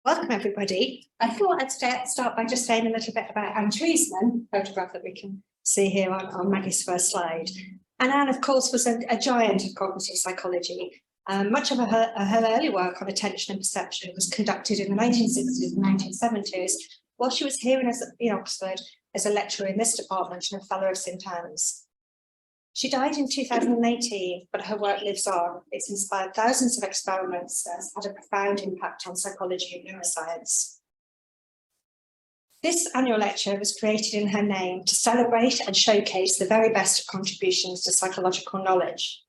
Welcome everybody. I thought I'd start by just saying a little bit about Anne Treisman, photograph that we can see here on Maggie's first slide. And Anne, of course, was a giant of cognitive psychology. Much of her early work on attention and perception was conducted in the 1960s and 1970s, while she was here in Oxford as a lecturer in this department and a fellow of St Anne's. She died in 2018, but her work lives on. It's inspired thousands of experiments and has had a profound impact on psychology and neuroscience. This annual lecture was created in her name to celebrate and showcase the very best of contributions to psychological knowledge.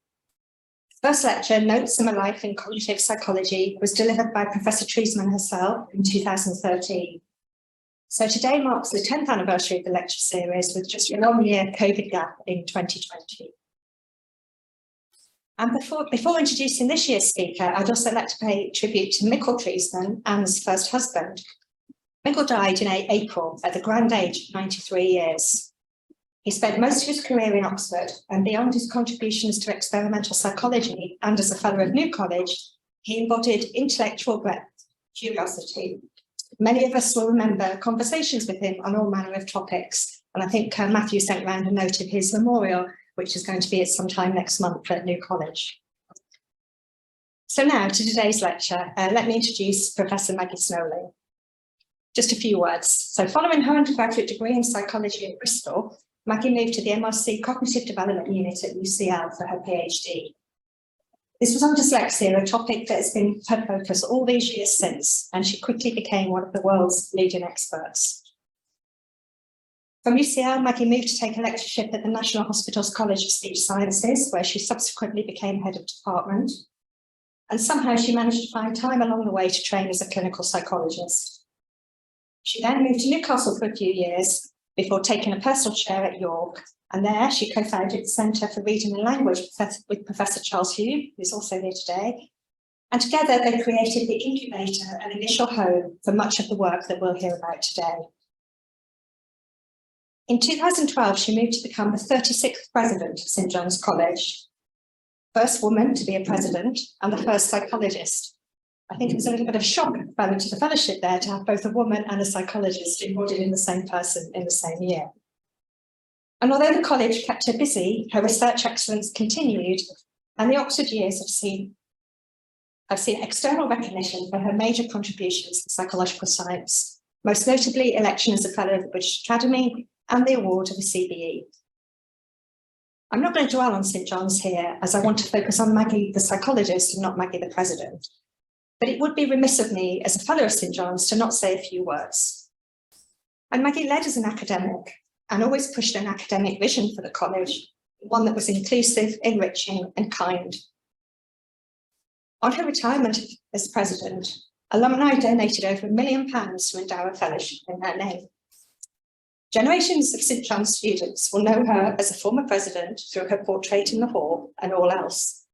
The first lecture, Notes on a Life in Cognitive Psychology, was delivered by Professor Treisman herself in 2013. So today marks the 10th anniversary of the lecture series with just a 1-year COVID gap in 2020. And before introducing this year's speaker, I'd also like to pay tribute to Mikkel Treisman, Anne's first husband. Mikkel died in April at the grand age of 93 years. He spent most of his career in Oxford, and beyond his contributions to experimental psychology and as a fellow of New College, he embodied intellectual breadth, curiosity. Many of us will remember conversations with him on all manner of topics, and I think Matthew sent round a note of his memorial, which is going to be at some time next month at New College. So now to today's lecture, let me introduce Professor Maggie Snowling. Just a few words. So following her undergraduate degree in psychology at Bristol, Maggie moved to the MRC Cognitive Development Unit at UCL for her PhD. This was on dyslexia, a topic that has been her focus all these years since, and she quickly became one of the world's leading experts. From UCL, Maggie moved to take a lectureship at the National Hospital's College of Speech Sciences, where she subsequently became head of department. And somehow she managed to find time along the way to train as a clinical psychologist. She then moved to Newcastle for a few years before taking a personal chair at York. And there she co-founded the Centre for Reading and Language with Professor Charles Hugh, who's also here today. And together they created the incubator and initial home for much of the work that we'll hear about today. In 2012, she moved to become the 36th president of St John's College, first woman to be a president and the first psychologist. I think it was a little bit of a shock to the fellowship there to have both a woman and a psychologist embodied in the same person in the same year. And although the college kept her busy, her research excellence continued, and the Oxford years have seen external recognition for her major contributions to psychological science, most notably election as a Fellow of the British Academy and the award of the CBE. I'm not going to dwell on St John's here, as I want to focus on Maggie the psychologist and not Maggie the president. But it would be remiss of me as a Fellow of St John's to not say a few words. And Maggie led as an academic, and always pushed an academic vision for the college, one that was inclusive, enriching and kind. On her retirement as president, alumni donated over £1 million to endow a fellowship in her name. Generations of St John's students will know her as a former president through her portrait in the hall and all else.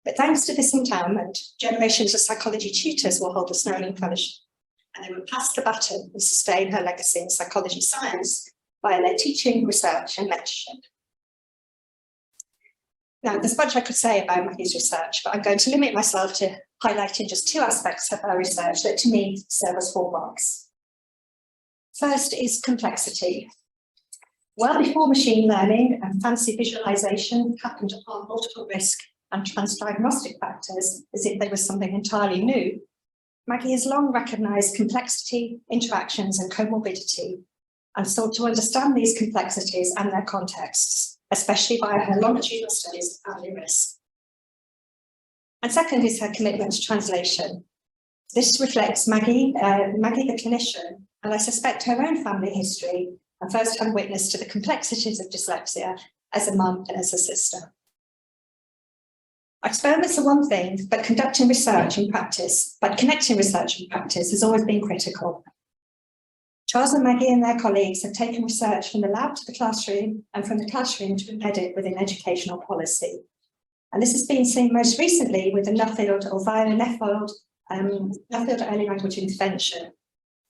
But thanks to this endowment, generations of psychology tutors will hold the Snowling Fellowship, and they will pass the baton and sustain her legacy in psychology science via their teaching, research and mentorship. Now, there's much I could say about Maggie's research, but I'm going to limit myself to highlighting just two aspects of her research that to me serve as hallmarks. First is complexity. Well before machine learning and fancy visualization happened upon multiple risk and transdiagnostic factors as if they were something entirely new, Maggie has long recognized complexity, interactions and comorbidity, and sought to understand these complexities and their contexts, especially via her longitudinal studies of family risk. And second is her commitment to translation. This reflects Maggie the clinician, and I suspect her own family history and first-hand witness to the complexities of dyslexia as a mum and as a sister. Experiments are one thing, but connecting research and practice has always been critical. Charles and Maggie and their colleagues have taken research from the lab to the classroom and from the classroom to embed it within educational policy. And this has been seen most recently with the Nuffield or via Nuffield Early Language Intervention,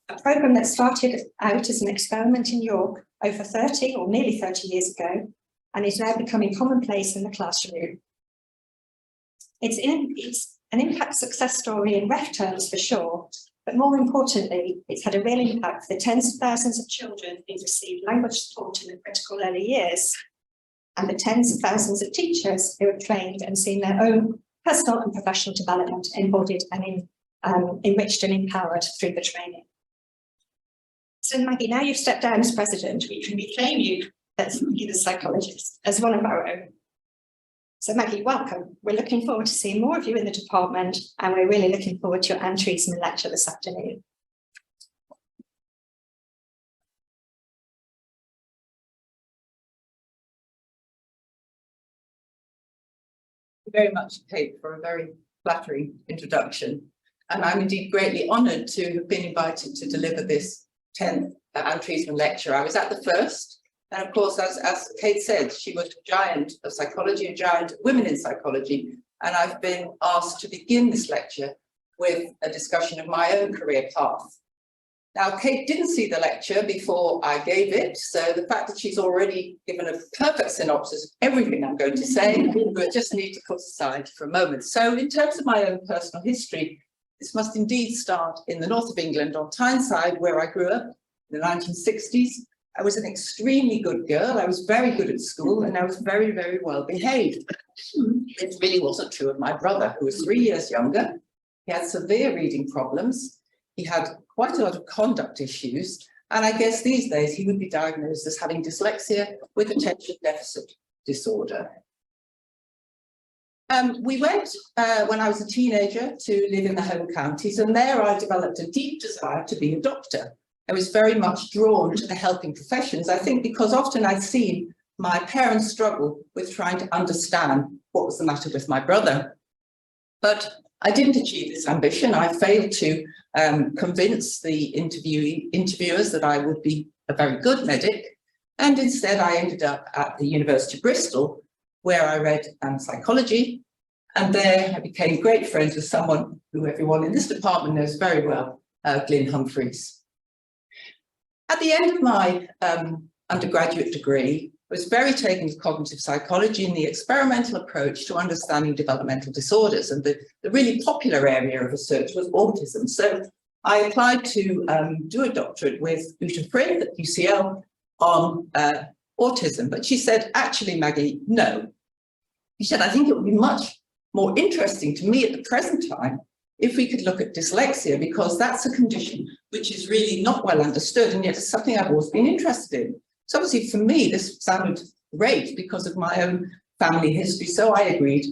a programme that started out as an experiment in York over 30 or nearly 30 years ago and is now becoming commonplace in the classroom. It's an impact success story in ref terms for sure, But more importantly, it's had a real impact for the tens of thousands of children who've received language support in the critical early years, and the tens of thousands of teachers who have trained and seen their own personal and professional development embodied and enriched and empowered through the training. So Maggie, now you've stepped down as president, we can reclaim you as the psychologist, as one of our own. So Maggie, welcome. We're looking forward to seeing more of you in the department, and we're really looking forward to your Anne Treisman lecture this afternoon. Very much, Kate, for a very flattering introduction. And I'm indeed greatly honoured to have been invited to deliver this 10th Anne Treisman lecture. I was at the first, and of course, as Kate said, she was a giant of psychology, a giant of women in psychology. And I've been asked to begin this lecture with a discussion of my own career path. Now, Kate didn't see the lecture before I gave it, so the fact that she's already given a perfect synopsis of everything I'm going to say, we just need to put aside for a moment. So in terms of my own personal history, this must indeed start in the north of England on Tyneside, where I grew up in the 1960s. I was an extremely good girl. I was very good at school, and I was very, very well behaved. It really wasn't true of my brother, who was 3 years younger. He had severe reading problems. He had quite a lot of conduct issues. And I guess these days he would be diagnosed as having dyslexia with attention deficit disorder. We went, when I was a teenager, to live in the home counties, and there I developed a deep desire to be a doctor. I was very much drawn to the helping professions, I think because often I'd seen my parents struggle with trying to understand what was the matter with my brother. But I didn't achieve this ambition. I failed to convince the interviewers that I would be a very good medic. And instead, I ended up at the University of Bristol, where I read psychology. And there I became great friends with someone who everyone in this department knows very well, Glyn Humphreys. At the end of my undergraduate degree, I was very taken to cognitive psychology and the experimental approach to understanding developmental disorders. And the really popular area of research was autism. So I applied to do a doctorate with Uta Frith at UCL on autism. But she said, actually, Maggie, no. She said, I think it would be much more interesting to me at the present time if we could look at dyslexia, because that's a condition which is really not well understood, and yet it's something I've always been interested in. So obviously for me, this sounded great because of my own family history. So I agreed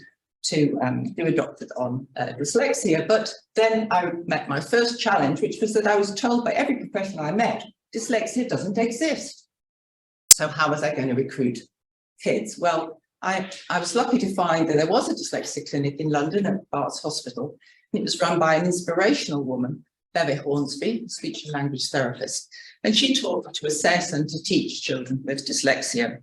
to do a doctorate on dyslexia. But then I met my first challenge, which was that I was told by every professional I met, dyslexia doesn't exist. So how was I going to recruit kids? Well, I was lucky to find that there was a dyslexia clinic in London at Barts Hospital. And it was run by an inspirational woman, Beve Hornsby, speech and language therapist. And she taught me to assess and to teach children with dyslexia.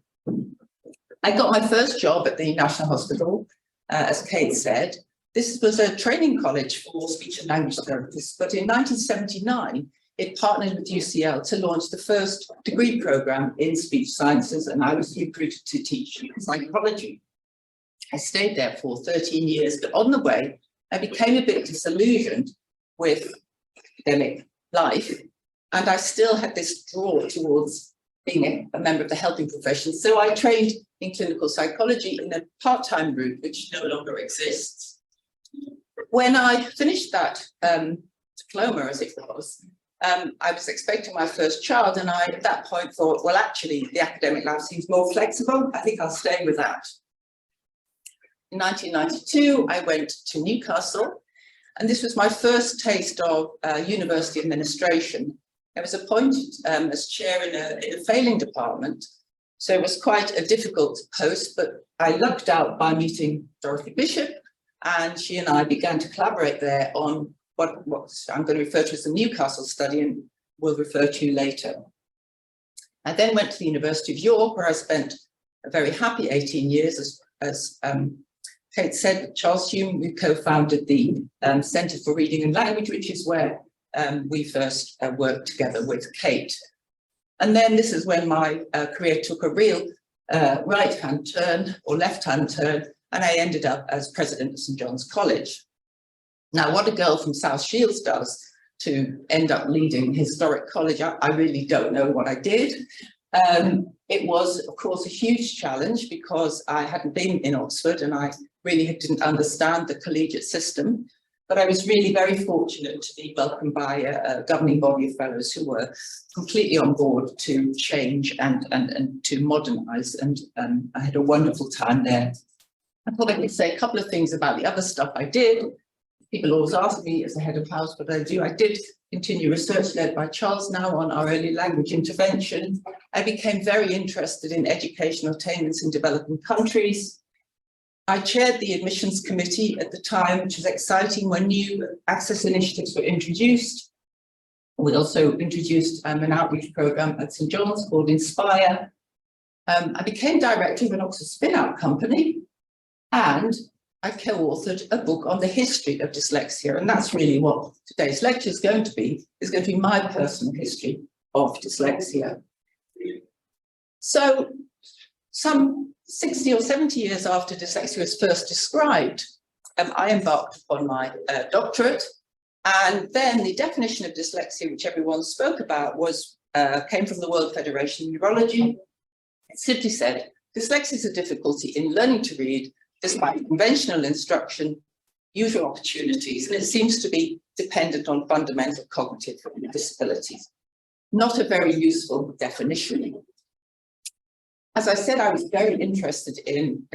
I got my first job at the National Hospital, as Kate said. This was a training college for speech and language therapists, but in 1979, it partnered with UCL to launch the first degree program in speech sciences, and I was recruited to teach psychology. I stayed there for 13 years, but on the way, I became a bit disillusioned with academic life, and I still had this draw towards being a member of the helping profession. So I trained in clinical psychology in a part-time route, which no longer exists. When I finished that diploma, as it was, I was expecting my first child, and I, at that point, thought, well, actually, the academic life seems more flexible. I think I'll stay with that. In 1992, I went to Newcastle, and this was my first taste of university administration. I was appointed as chair in a failing department, so it was quite a difficult post, but I lucked out by meeting Dorothy Bishop, and she and I began to collaborate there on what I'm going to refer to as the Newcastle study, and will refer to later. I then went to the University of York, where I spent a very happy 18 years as Kate said, Charles Hume, we co-founded the Centre for Reading and Language, which is where we first worked together with Kate. And then this is when my career took a real right-hand turn or left-hand turn, and I ended up as president of St John's College. Now, what a girl from South Shields does to end up leading historic college. I really don't know what I did. It was, of course, a huge challenge because I hadn't been in Oxford and I really didn't understand the collegiate system. But I was really very fortunate to be welcomed by a governing body of fellows who were completely on board to change and to modernise, and I had a wonderful time there. I thought I could say a couple of things about the other stuff I did. People always ask me as the head of house what I do. I did continue research led by Charles now on our early language intervention. I became very interested in educational attainments in developing countries. I chaired the admissions committee at the time, which was exciting when new access initiatives were introduced. We also introduced an outreach programme at St John's called Inspire. I became director of an Oxford spin-out company, and I co-authored a book on the history of dyslexia, and that's really what today's lecture is going to be my personal history of dyslexia. So, some 60 or 70 years after dyslexia was first described, I embarked upon my doctorate, and then the definition of dyslexia, which everyone spoke about, came from the World Federation of Neurology. It simply said, dyslexia is a difficulty in learning to read despite conventional instruction, usual opportunities, and it seems to be dependent on fundamental cognitive disabilities. Not a very useful definition. As I said, I was very interested in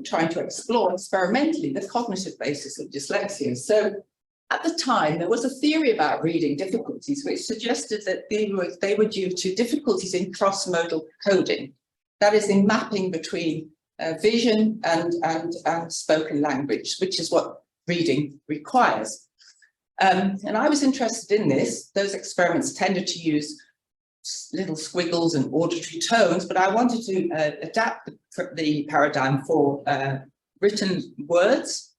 trying to explore experimentally the cognitive basis of dyslexia. So at the time, there was a theory about reading difficulties which suggested that they were due to difficulties in cross-modal coding, that is, in mapping between vision and spoken language, which is what reading requires. And I was interested in this. Those experiments tended to use little squiggles and auditory tones, but I wanted to adapt the paradigm for written words.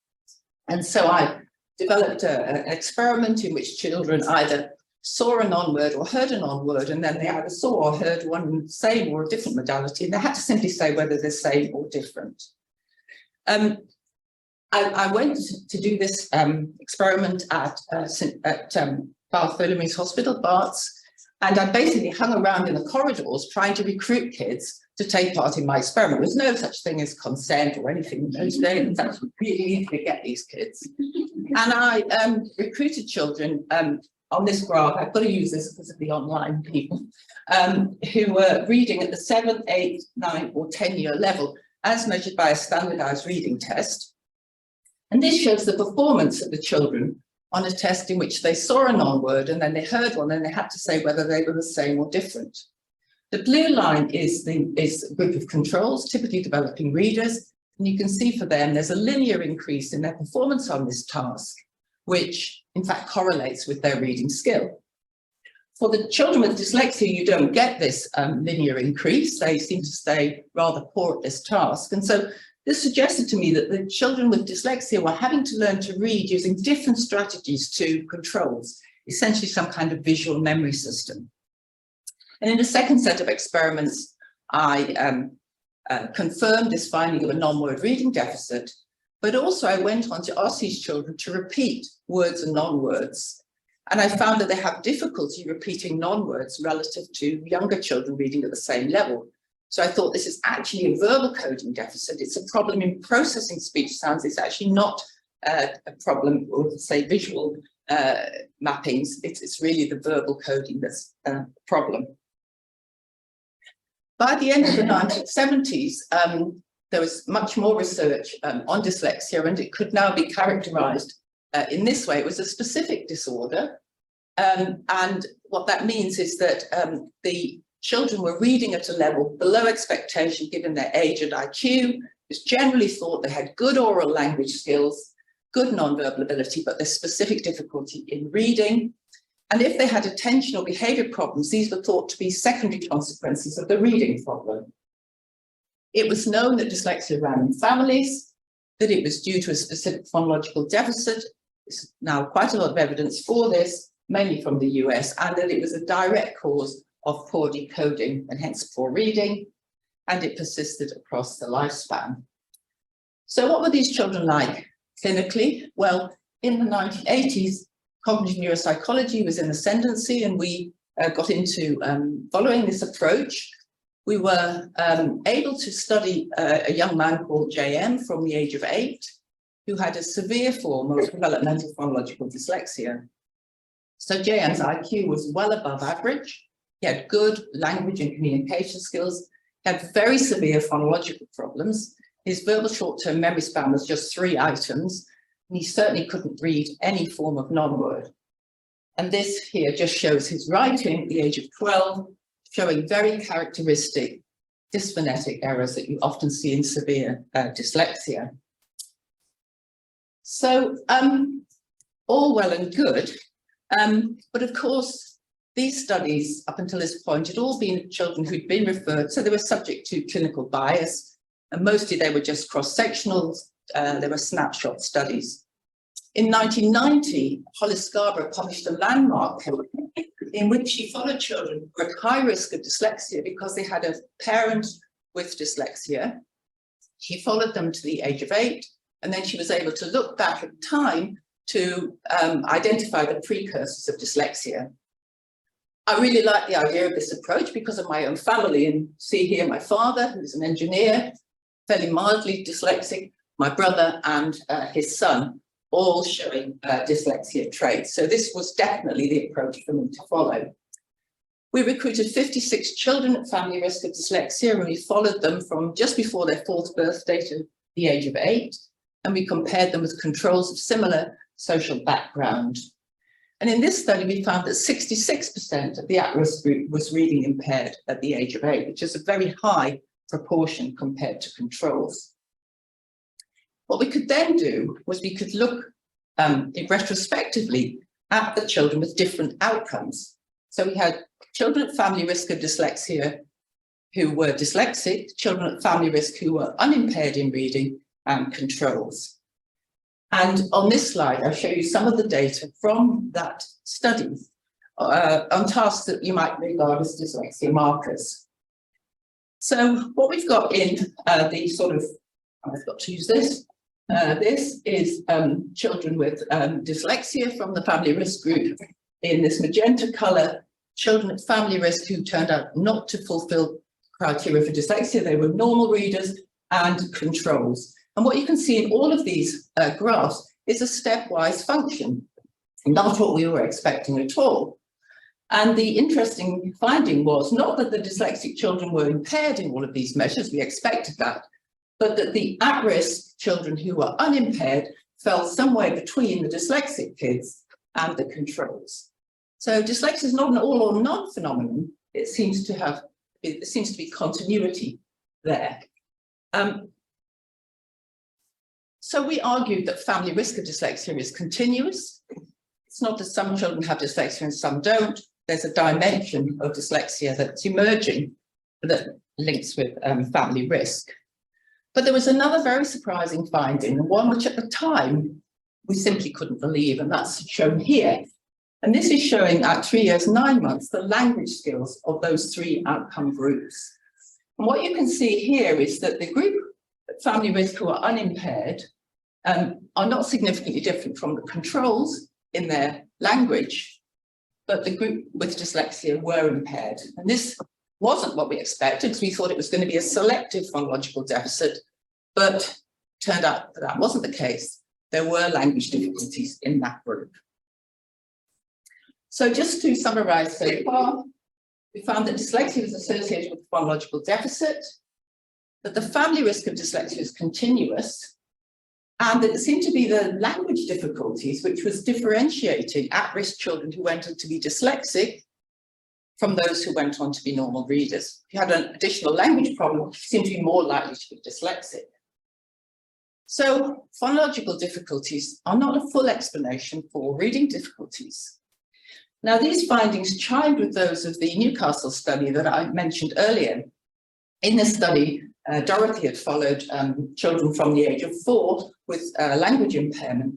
And so I developed an experiment in which children either saw a non-word or heard a non-word, and then they either saw or heard one same or a different modality, and they had to simply say whether they're same or different. I went to do this experiment at Bartholomew's Hospital, Barts, and I basically hung around in the corridors trying to recruit kids to take part in my experiment. There was no such thing as consent or anything in those days. It was actually really easy to get these kids. And I recruited children on this graph. I've got to use this because of the online people, who were reading at the 7, 8, 9 or 10-year level as measured by a standardized reading test. And this shows the performance of the children on a test in which they saw a non-word and then they heard one and they had to say whether they were the same or different. The blue line is a group of controls, typically developing readers, and you can see for them there's a linear increase in their performance on this task, which in fact correlates with their reading skill. For the children with dyslexia, you don't get this linear increase. They seem to stay rather poor at this task. And so this suggested to me that the children with dyslexia were having to learn to read using different strategies to controls, essentially some kind of visual memory system. And in a second set of experiments, I confirmed this finding of a non-word reading deficit, but also I went on to ask these children to repeat words and non-words. And I found that they have difficulty repeating non-words relative to younger children reading at the same level. So I thought this is actually a verbal coding deficit. It's a problem in processing speech sounds. It's actually not a problem with, say, visual mappings. It's really the verbal coding that's a problem. By the end of the 1970s, there was much more research on dyslexia, and it could now be characterized in this way. It was a specific disorder. And what that means is that the children were reading at a level below expectation given their age and IQ. It was generally thought they had good oral language skills, good nonverbal ability, but there's specific difficulty in reading. And if they had attention or behavior problems, these were thought to be secondary consequences of the reading problem. It was known that dyslexia ran in families, that it was due to a specific phonological deficit. There's now quite a lot of evidence for this, mainly from the US, and that it was a direct cause of poor decoding and hence poor reading, and it persisted across the lifespan. So what were these children like clinically? Well, in the 1980s, cognitive neuropsychology was in ascendancy, and we got into following this approach. We were able to study a young man called JM from the age of 8, who had a severe form of developmental phonological dyslexia. So JM's IQ was well above average. He had good language and communication skills, had very severe phonological problems. His verbal short-term memory span was just 3 items, and he certainly couldn't read any form of non-word. And this here just shows his writing at the age of 12, showing very characteristic dysphonetic errors that you often see in severe dyslexia. So all well and good, but of course, these studies up until this point had all been children who'd been referred, so they were subject to clinical bias, and mostly they were just cross-sectional, they were snapshot studies. In 1990, Hollis Scarborough published a landmark paper in which she followed children who were at high risk of dyslexia because they had a parent with dyslexia. She followed them to the age of 8, and then she was able to look back at time to identify the precursors of dyslexia. I really like the idea of this approach because of my own family, and see here my father, who's an engineer, fairly mildly dyslexic, my brother and his son, all showing dyslexia traits. So this was definitely the approach for me to follow. We recruited 56 children at family risk of dyslexia, and we followed them from just before their 4th birthday to the age of 8, and we compared them with controls of similar social background. And in this study, we found that 66% of the at-risk group was reading impaired at the age of 8, which is a very high proportion compared to controls. What we could then do was we could look retrospectively at the children with different outcomes. So we had children at family risk of dyslexia who were dyslexic, children at family risk who were unimpaired in reading, and controls. And on this slide, I'll show you some of the data from that study on tasks that you might regard as dyslexia markers. So what we've got in the sort of, I've got to use this. This is children with dyslexia from the family risk group in this magenta colour, children at family risk who turned out not to fulfil criteria for dyslexia. They were normal readers, and controls. And what you can see in all of these graphs is a stepwise function, not what we were expecting at all. And the interesting finding was not that the dyslexic children were impaired in all of these measures, we expected that, but that the at-risk children who were unimpaired fell somewhere between the dyslexic kids and the controls. So dyslexia is not an all or none phenomenon. It seems to be continuity there. So we argued that family risk of dyslexia is continuous. It's not that some children have dyslexia and some don't. There's a dimension of dyslexia that's emerging that links with family risk. But there was another very surprising finding, one which at the time we simply couldn't believe, and that's shown here. And this is showing at 3 years, 9 months, the language skills of those 3 outcome groups. And what you can see here is that the group at family risk who are unimpaired are not significantly different from the controls in their language, but the group with dyslexia were impaired. And this wasn't what we expected, because we thought it was going to be a selective phonological deficit, but turned out that that wasn't the case. There were language difficulties in that group. So just to summarize so far, we found that dyslexia was associated with phonological deficit, that the family risk of dyslexia is continuous, and that it seemed to be the language difficulties which was differentiating at-risk children who went on to be dyslexic from those who went on to be normal readers. If you had an additional language problem, you seemed to be more likely to be dyslexic. So phonological difficulties are not a full explanation for reading difficulties. Now, these findings chimed with those of the Newcastle study that I mentioned earlier. In this study, Dorothy had followed children from the age of 4 with language impairment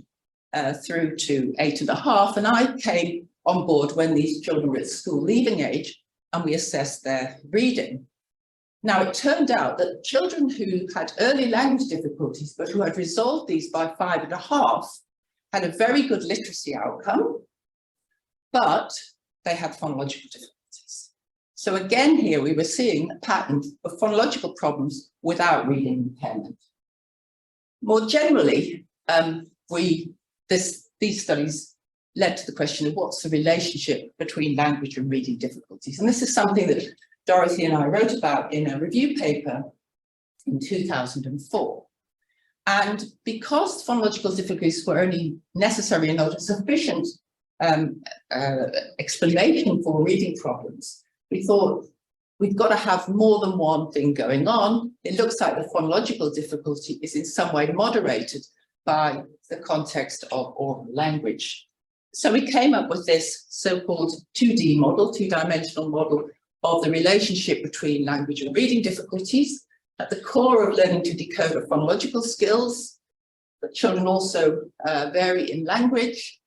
through to 8.5, and I came on board when these children were at school leaving age, and we assessed their reading. Now, it turned out that children who had early language difficulties, but who had resolved these by 5.5, had a very good literacy outcome, but they had phonological difficulties. So again, here we were seeing a pattern of phonological problems without reading impairment. More generally, these studies led to the question of what's the relationship between language and reading difficulties. And this is something that Dorothy and I wrote about in a review paper in 2004. And because phonological difficulties were only necessary and not a sufficient explanation for reading problems, we thought we've got to have more than one thing going on. It looks like the phonological difficulty is in some way moderated by the context of oral language. So we came up with this so-called 2D model, two-dimensional model of the relationship between language and reading difficulties. At the core of learning to decode are phonological skills, but children also vary in language.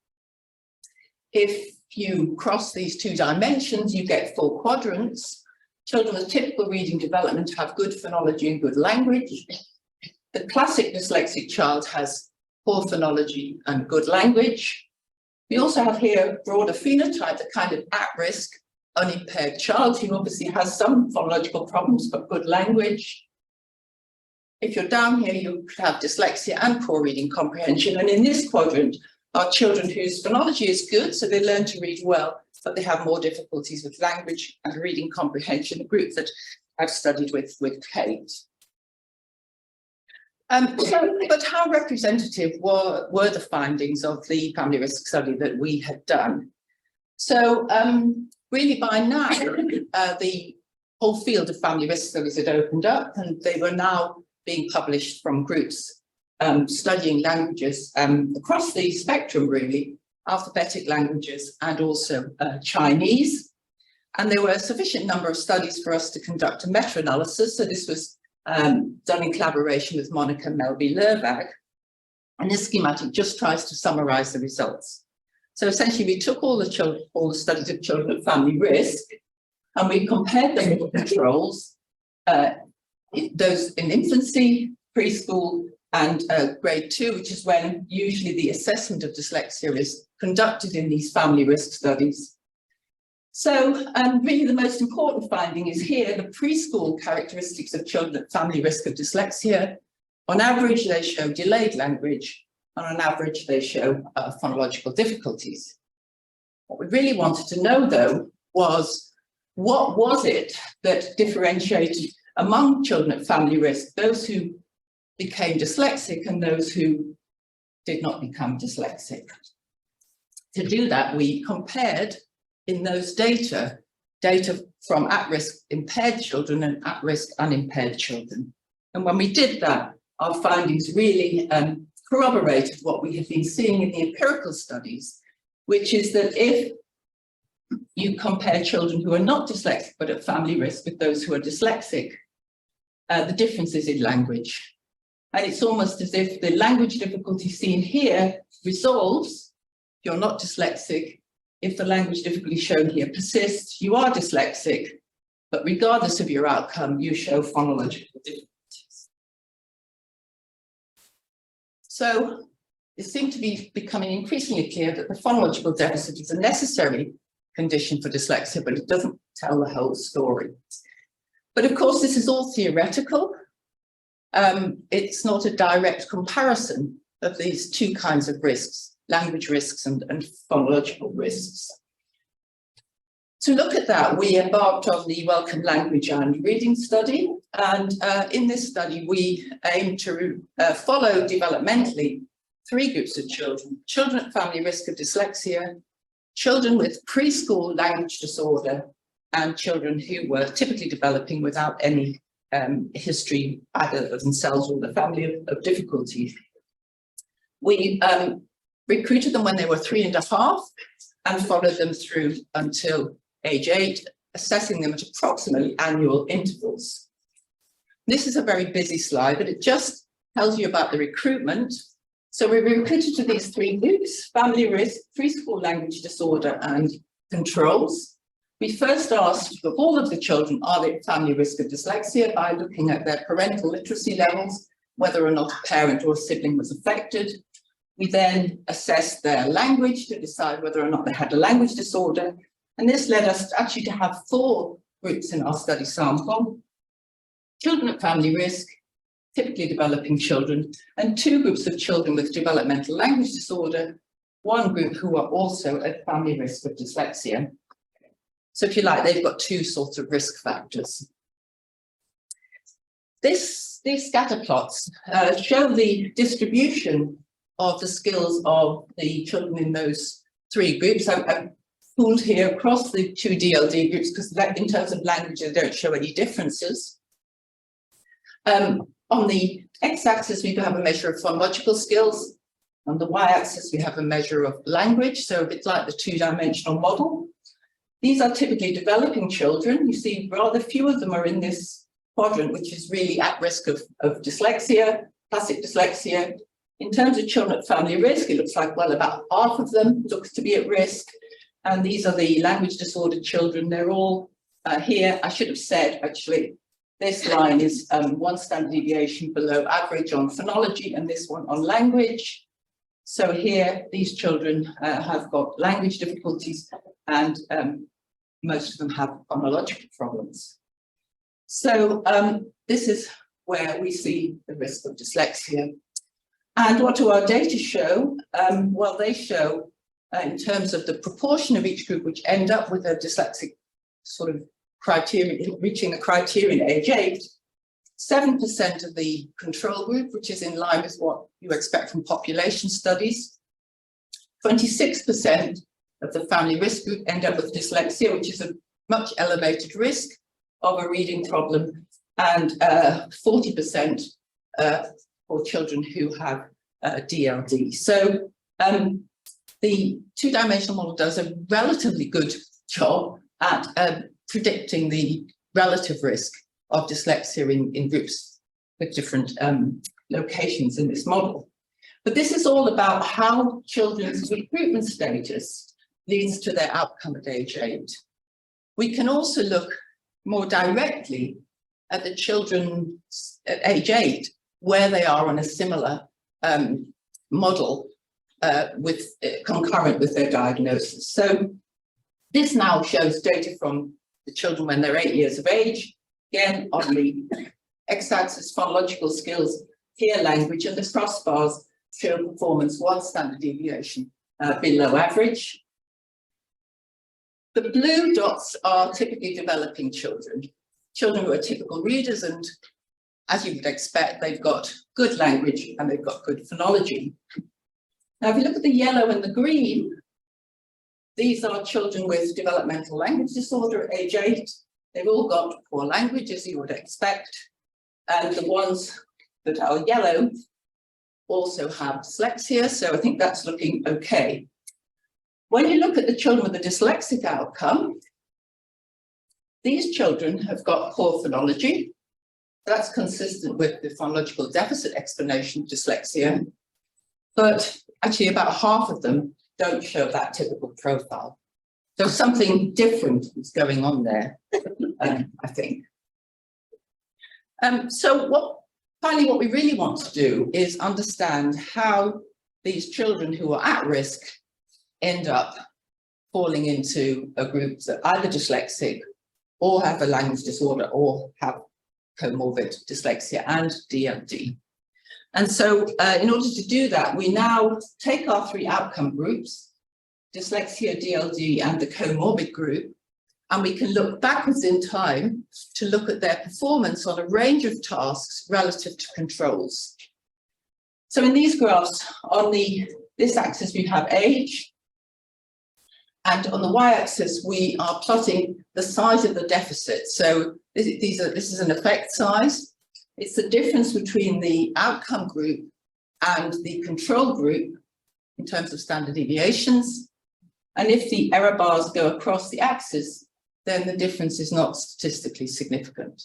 If you cross these two dimensions, you get 4 quadrants. Children with typical reading development have good phonology and good language. The classic dyslexic child has poor phonology and good language. We also have here a broader phenotype, the kind of at-risk, unimpaired child who obviously has some phonological problems but good language. If you're down here, you could have dyslexia and poor reading comprehension. And in this quadrant are children whose phonology is good, so they learn to read well, but they have more difficulties with language and reading comprehension, a group that I've studied with Kate. But how representative were the findings of the family risk study that we had done? So really by now, the whole field of family risk studies had opened up, and they were now being published from groups studying languages across the spectrum, really, alphabetic languages and also Chinese. And there were a sufficient number of studies for us to conduct a meta-analysis. So this was done in collaboration with Monica Melby-Lervag. And this schematic just tries to summarize the results. So essentially, we took all the studies of children at family risk, and we compared them with controls, those in infancy, preschool, and grade 2, which is when usually the assessment of dyslexia is conducted in these family risk studies. So really the most important finding is here, the preschool characteristics of children at family risk of dyslexia. On average, they show delayed language, and on average, they show phonological difficulties. What we really wanted to know, though, was what was it that differentiated among children at family risk, those who became dyslexic and those who did not become dyslexic. To do that, we compared in those data from at-risk impaired children and at-risk unimpaired children. And when we did that, our findings really corroborated what we had been seeing in the empirical studies, which is that if you compare children who are not dyslexic but at family risk with those who are dyslexic, the difference is in language. And it's almost as if the language difficulty seen here resolves if you're not dyslexic. If the language difficulty shown here persists, you are dyslexic, but regardless of your outcome, you show phonological difficulties. So it seemed to be becoming increasingly clear that the phonological deficit is a necessary condition for dyslexia, but it doesn't tell the whole story. But of course, this is all theoretical. It's not a direct comparison of these two kinds of risks, language risks and phonological risks. To look at that, we embarked on the Welcome Language and Reading study. And in this study, we aim to follow developmentally 3 groups of children: children at family risk of dyslexia, children with preschool language disorder, and children who were typically developing without any history either of themselves or the family of difficulties. We recruited them when they were 3.5 and followed them through until age 8, assessing them at approximately annual intervals. This is a very busy slide, but it just tells you about the recruitment. So we recruited to these 3 groups: family risk, preschool language disorder, and controls. We first asked of all of the children, are they at family risk of dyslexia, by looking at their parental literacy levels, whether or not a parent or a sibling was affected. We then assessed their language to decide whether or not they had a language disorder. And this led us actually to have 4 groups in our study sample: children at family risk, typically developing children, and 2 groups of children with developmental language disorder, 1 group who are also at family risk of dyslexia. So if you like, they've got 2 sorts of risk factors. These scatter plots show the distribution of the skills of the children in those 3 groups. I've pooled here across the 2 DLD groups because in terms of language, they don't show any differences. On the x-axis, we have a measure of phonological skills. On the y-axis, we have a measure of language, so a bit like the 2-dimensional model. These are typically developing children. You see rather few of them are in this quadrant, which is really at risk of dyslexia, classic dyslexia. In terms of children at family risk, it looks like, well, about half of them looks to be at risk. And these are the language disordered children. They're all here. I should have said, actually, this line is 1 standard deviation below average on phonology and this one on language. So here, these children have got language difficulties and most of them have phonological problems. So this is where we see the risk of dyslexia. And what do our data show? Well, they show in terms of the proportion of each group which end up with a dyslexic sort of criterion, reaching the criterion at age 8, 7% of the control group, which is in line with what you expect from population studies. 26% of the family risk group end up with dyslexia, which is a much elevated risk of a reading problem, and 40% for children who have DLD. So the 2-dimensional model does a relatively good job at predicting the relative risk of dyslexia in groups with different locations in this model. But this is all about how children's recruitment status leads to their outcome at age 8. We can also look more directly at the children at age 8, where they are on a similar model concurrent with their diagnosis. So this now shows data from the children when they're 8 years of age. Again, on the x-axis, phonological skills, here language, and the crossbars show performance 1 standard deviation below average. The blue dots are typically developing children, children who are typical readers, and as you would expect, they've got good language and they've got good phonology. Now, if you look at the yellow and the green, these are children with developmental language disorder at age 8. They've all got poor language, as you would expect. And the ones that are yellow also have dyslexia, so I think that's looking okay. When you look at the children with a dyslexic outcome, these children have got poor phonology. That's consistent with the phonological deficit explanation of dyslexia. But actually about half of them don't show that typical profile. So something different is going on there, I think. So finally, what we really want to do is understand how these children who are at risk end up falling into a group that either dyslexic or have a language disorder or have comorbid dyslexia and DLD. And so in order to do that, we now take our 3 outcome groups, dyslexia, DLD, and the comorbid group, and we can look backwards in time to look at their performance on a range of tasks relative to controls. So in these graphs, on this axis, we have age, and on the y-axis, we are plotting the size of the deficit. So this is an effect size. It's the difference between the outcome group and the control group in terms of standard deviations. And if the error bars go across the axis, then the difference is not statistically significant.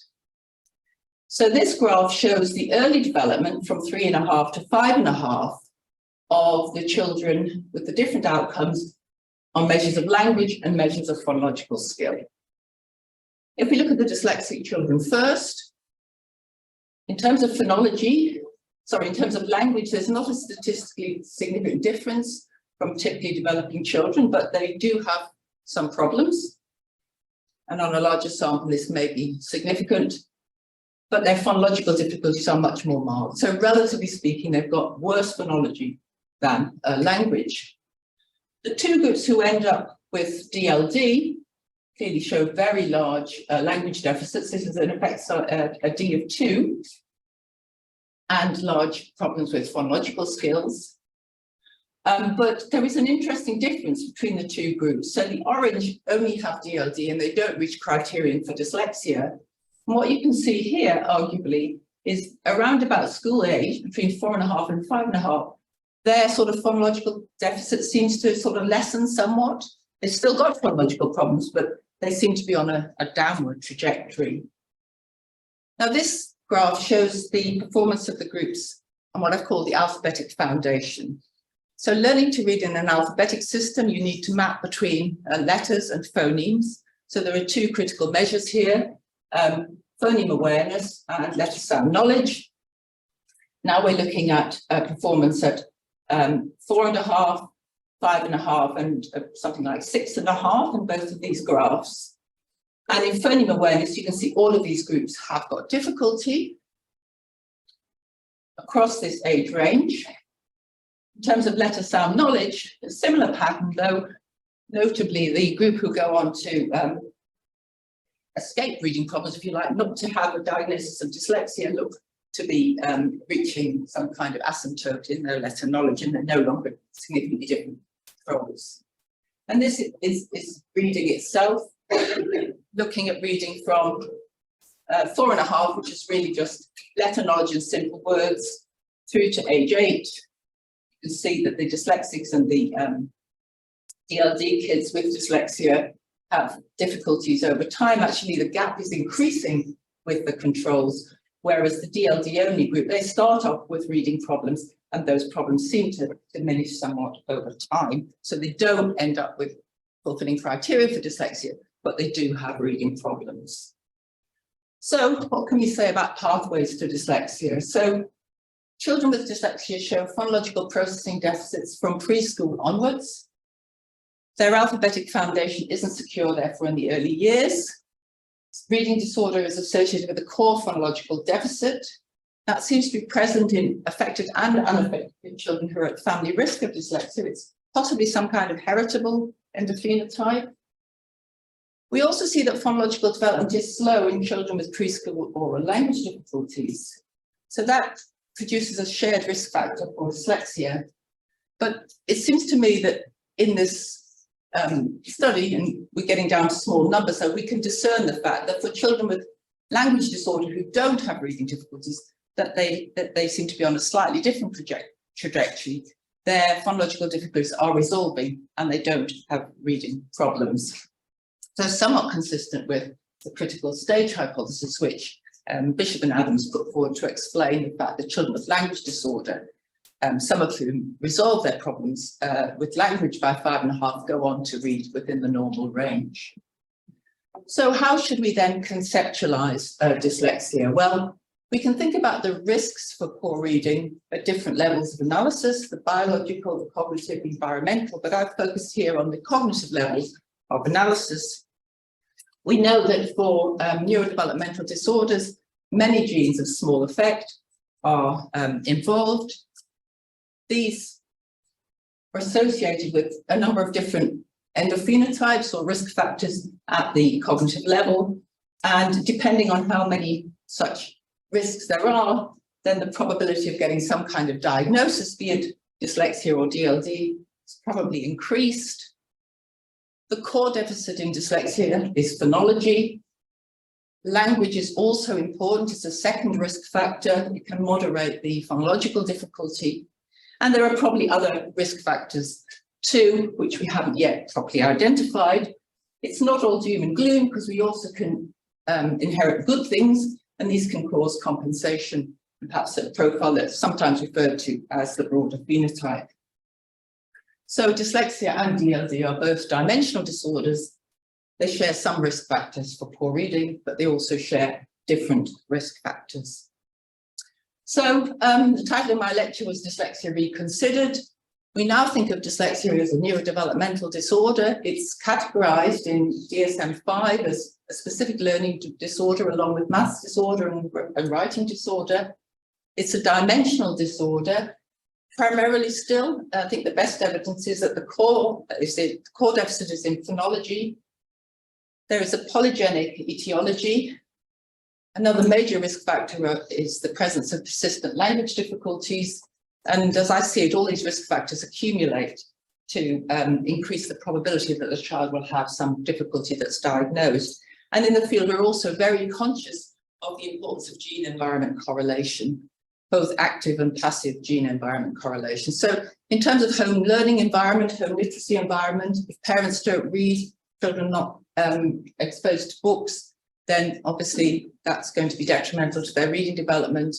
So this graph shows the early development from 3.5 to 5.5 of the children with the different outcomes on measures of language and measures of phonological skill. If we look at the dyslexic children first, in terms of phonology, in terms of language, there's not a statistically significant difference from typically developing children, but they do have some problems. And on a larger sample, this may be significant, but their phonological difficulties are much more mild. So relatively speaking, they've got worse phonology than language. The two groups who end up with DLD clearly show very large language deficits. This is in effect a D of 2, and large problems with phonological skills. But there is an interesting difference between the two groups. So the orange only have DLD and they don't reach criterion for dyslexia. And what you can see here, arguably, is around about school age, between 4.5 and 5.5, their sort of phonological deficit seems to sort of lessen somewhat. They've still got phonological problems, but they seem to be on a downward trajectory. Now, this graph shows the performance of the groups on what I've called the alphabetic foundation. So learning to read in an alphabetic system, you need to map between letters and phonemes. So there are two critical measures here, phoneme awareness and letter sound knowledge. Now we're looking at performance at 4.5, 5.5, and something like 6.5 in both of these graphs. And in phoneme awareness, you can see all of these groups have got difficulty across this age range. In terms of letter sound knowledge, a similar pattern, though notably the group who go on to escape reading problems, if you like, not to have a diagnosis of dyslexia, look to be reaching some kind of asymptote in their letter knowledge, and they're no longer significantly different controls. And this is reading itself, looking at reading from 4.5, which is really just letter knowledge and simple words, through to age 8. You can see that the dyslexics and the DLD kids with dyslexia have difficulties over time. Actually, the gap is increasing with the controls, whereas the DLD only group, they start off with reading problems and those problems seem to diminish somewhat over time. So they don't end up with fulfilling criteria for dyslexia, but they do have reading problems. So what can we say about pathways to dyslexia? So children with dyslexia show phonological processing deficits from preschool onwards. Their alphabetic foundation isn't secure, therefore, in the early years. Reading disorder is associated with a core phonological deficit. That seems to be present in affected and unaffected children who are at family risk of dyslexia. It's possibly some kind of heritable endophenotype. We also see that phonological development is slow in children with preschool oral language difficulties. So that produces a shared risk factor for dyslexia. But it seems to me that in this study, and we're getting down to small numbers, so we can discern the fact that for children with language disorder who don't have reading difficulties, that they seem to be on a slightly different trajectory. Their phonological difficulties are resolving and they don't have reading problems. So somewhat consistent with the critical stage hypothesis, which Bishop and Adams put forward to explain the fact that children with language disorder, some of whom resolve their problems with language by 5.5, go on to read within the normal range. So how should we then conceptualize dyslexia? Well, we can think about the risks for poor reading at different levels of analysis, the biological, the cognitive, environmental, but I've focused here on the cognitive levels of analysis. We know that for neurodevelopmental disorders, many genes of small effect are involved. These are associated with a number of different endophenotypes or risk factors at the cognitive level. And depending on how many such risks there are, then the probability of getting some kind of diagnosis, be it dyslexia or DLD, is probably increased. The core deficit in dyslexia is phonology. Language is also important. It's a second risk factor. It can moderate the phonological difficulty. And there are probably other risk factors too, which we haven't yet properly identified. It's not all doom and gloom, because we also can inherit good things, and these can cause compensation, and perhaps a profile that's sometimes referred to as the broader phenotype. So dyslexia and DLD are both dimensional disorders. They share some risk factors for poor reading, but they also share different risk factors. So the title of my lecture was Dyslexia Reconsidered. We now think of dyslexia as a neurodevelopmental disorder. It's categorized in DSM-5 as a specific learning disorder along with maths disorder and writing disorder. It's a dimensional disorder. Primarily still, I think the best evidence is that the core deficit is in phonology. There is a polygenic etiology. Another major risk factor is the presence of persistent language difficulties. And as I see it, all these risk factors accumulate to increase the probability that the child will have some difficulty that's diagnosed. And in the field, we're also very conscious of the importance of gene-environment correlation, both active and passive gene-environment correlation. So in terms of home learning environment, home literacy environment, if parents don't read, children are not exposed to books, then obviously that's going to be detrimental to their reading development.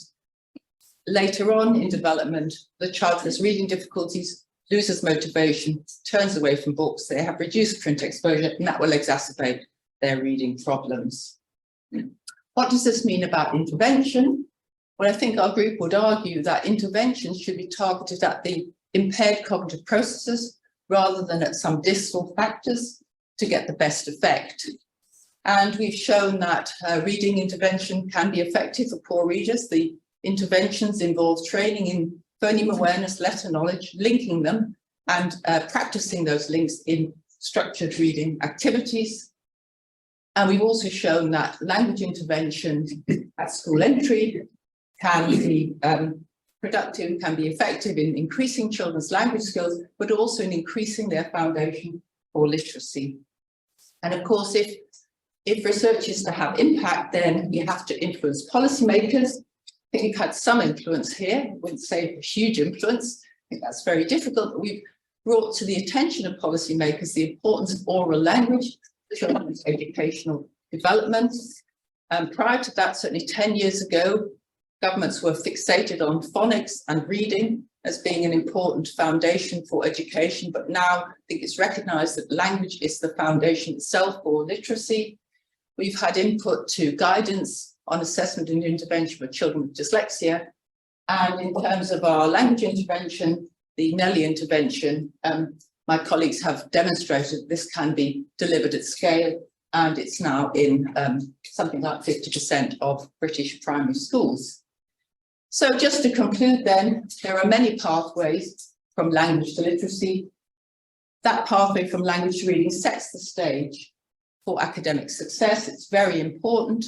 Later on in development, the child has reading difficulties, loses motivation, turns away from books, they have reduced print exposure, and that will exacerbate their reading problems. What does this mean about intervention? Well, I think our group would argue that intervention should be targeted at the impaired cognitive processes rather than at some distal factors to get the best effect. And we've shown that reading intervention can be effective for poor readers. The interventions involve training in phoneme awareness, letter knowledge, linking them, and practicing those links in structured reading activities. And we've also shown that language intervention at school entry can be productive, can be effective in increasing children's language skills, but also in increasing their foundation for literacy. And of course, if research is to have impact, then you have to influence policymakers. I think we've had some influence here. I wouldn't say a huge influence. I think that's very difficult, but we've brought to the attention of policymakers the importance of oral language for children's educational development. Prior to that, certainly 10 years ago, governments were fixated on phonics and reading as being an important foundation for education, but now I think it's recognised that language is the foundation itself for literacy. We've had input to guidance on assessment and intervention for children with dyslexia. And in terms of our language intervention, the Nelly intervention, my colleagues have demonstrated this can be delivered at scale, and it's now in something like 50% of British primary schools. So just to conclude then, there are many pathways from language to literacy. That pathway from language to reading sets the stage for academic success. It's very important.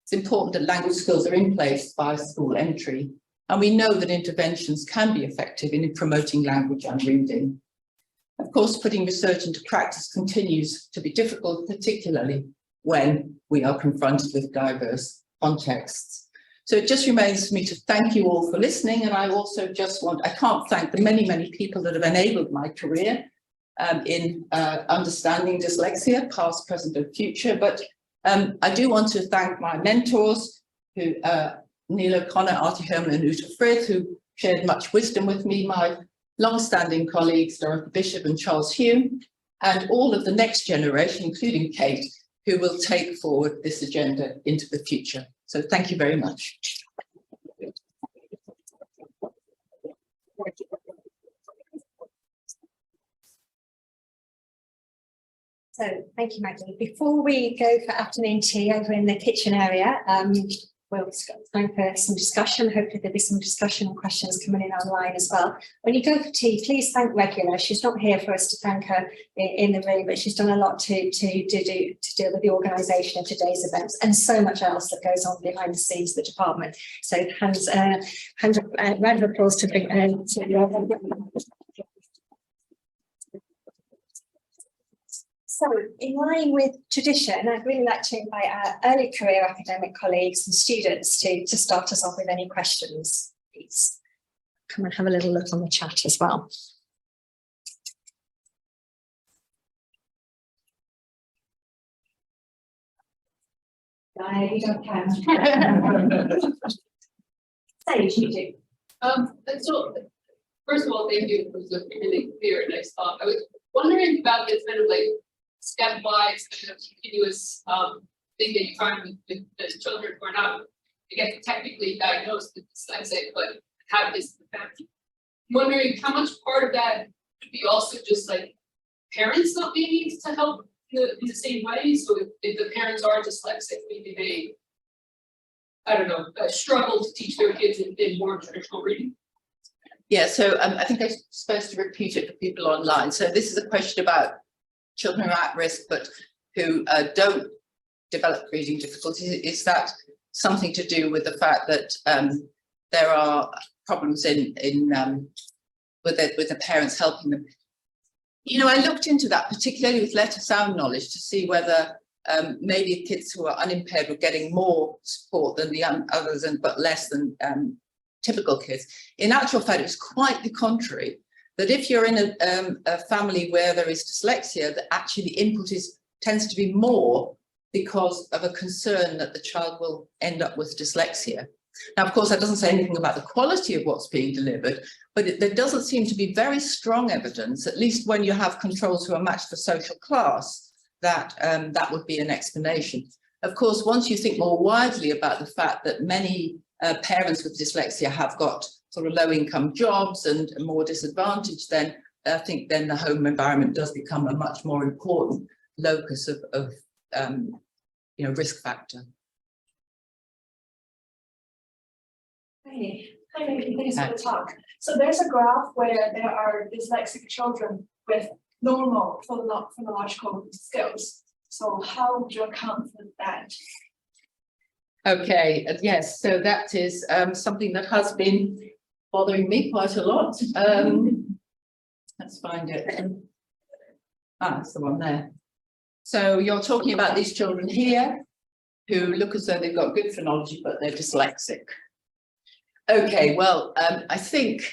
It's important that language skills are in place by school entry. And we know that interventions can be effective in promoting language and reading. Of course, putting research into practice continues to be difficult, particularly when we are confronted with diverse contexts. So it just remains for me to thank you all for listening. And I also just I can't thank the many, many people that have enabled my career in understanding dyslexia, past, present, and future. But I do want to thank my mentors, who Neil O'Connor, Artie Herman, and Uta Frith, who shared much wisdom with me, my long-standing colleagues, Dorothy Bishop and Charles Hume, and all of the next generation, including Kate, who will take forward this agenda into the future. So thank you very much. So thank you, Maggie. Before we go for afternoon tea over in the kitchen area, we'll have time for some discussion. Hopefully there'll be some discussion and questions coming in online as well. When you go for tea, please thank Regular. She's not here for us to thank her in the room, but she's done a lot to deal with the organisation of today's events and so much else that goes on behind the scenes of the department. So round of applause to bring So, in line with tradition, I'd really like to invite our early career academic colleagues and students to start us off with any questions, please. Come and have a little look on the chat as well. You don't count. Say you do. So, first of all, thank you for the really clear and nice talk. I was wondering about this kind of like stepwise kind of continuous thing that you find with the children who are not get technically diagnosed with dyslexic, but have this in the family. I'm wondering how much part of that could be also just like parents not being able to help in the same way. So if the parents are dyslexic, maybe they, I don't know, struggle to teach their kids in more traditional reading. Yeah, so I think I'm supposed to repeat it for people online. So this is a question about children who are at risk but who don't develop reading difficulties. Is that something to do with the fact that there are problems with the parents helping them? You know, I looked into that, particularly with letter sound knowledge, to see whether maybe kids who are unimpaired were getting more support than the others, but less than typical kids. In actual fact, it's quite the contrary. That if you're in a family where there is dyslexia, that actually the input tends to be more because of a concern that the child will end up with dyslexia. Now, of course, that doesn't say anything about the quality of what's being delivered, but there doesn't seem to be very strong evidence, at least when you have controls who are matched for social class, that that would be an explanation. Of course, once you think more widely about the fact that many parents with dyslexia have got sort of low-income jobs and more disadvantaged, then I think then the home environment does become a much more important locus of you know, risk factor. Hi, Maggie, thanks for the talk. So there's a graph where there are dyslexic children with normal phonological skills. So how would you account for that? Okay, yes, so that is something that has been bothering me quite a lot. Let's find it. That's the one there. So you're talking about these children here who look as though they've got good phonology, but they're dyslexic. Okay, well, I think